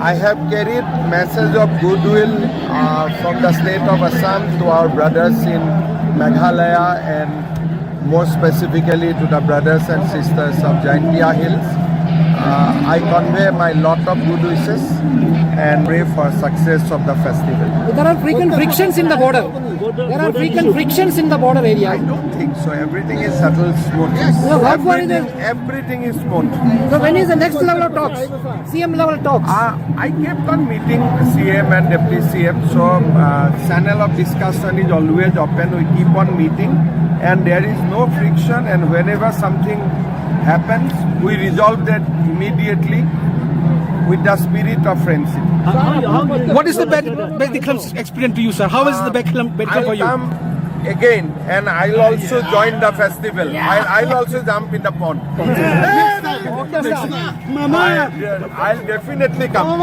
I have carried message of goodwill from the state of Assam to our brothers in Meghalaya and more specifically to the brothers and sisters of Jaintia Hills. I convey my lot of good wishes and pray for success of the festival. There are frequent frictions in the border. There are frequent frictions in the border I area. don't think so. Everything is settled smoothly. No, how far is it? Everything is smooth. So when is the next level of talks? CM level talks. I kept on meeting CM and Deputy CM, so channel of discussion is always open. We keep on meeting, and there is no friction. And whenever something happens, we resolve that immediately with the spirit of friendship. What is the Beklam experience to you, sir? How is the Beklam for I'll you? come again, and I'll also join the festival. I'll also jump in the pond. I'll definitely come.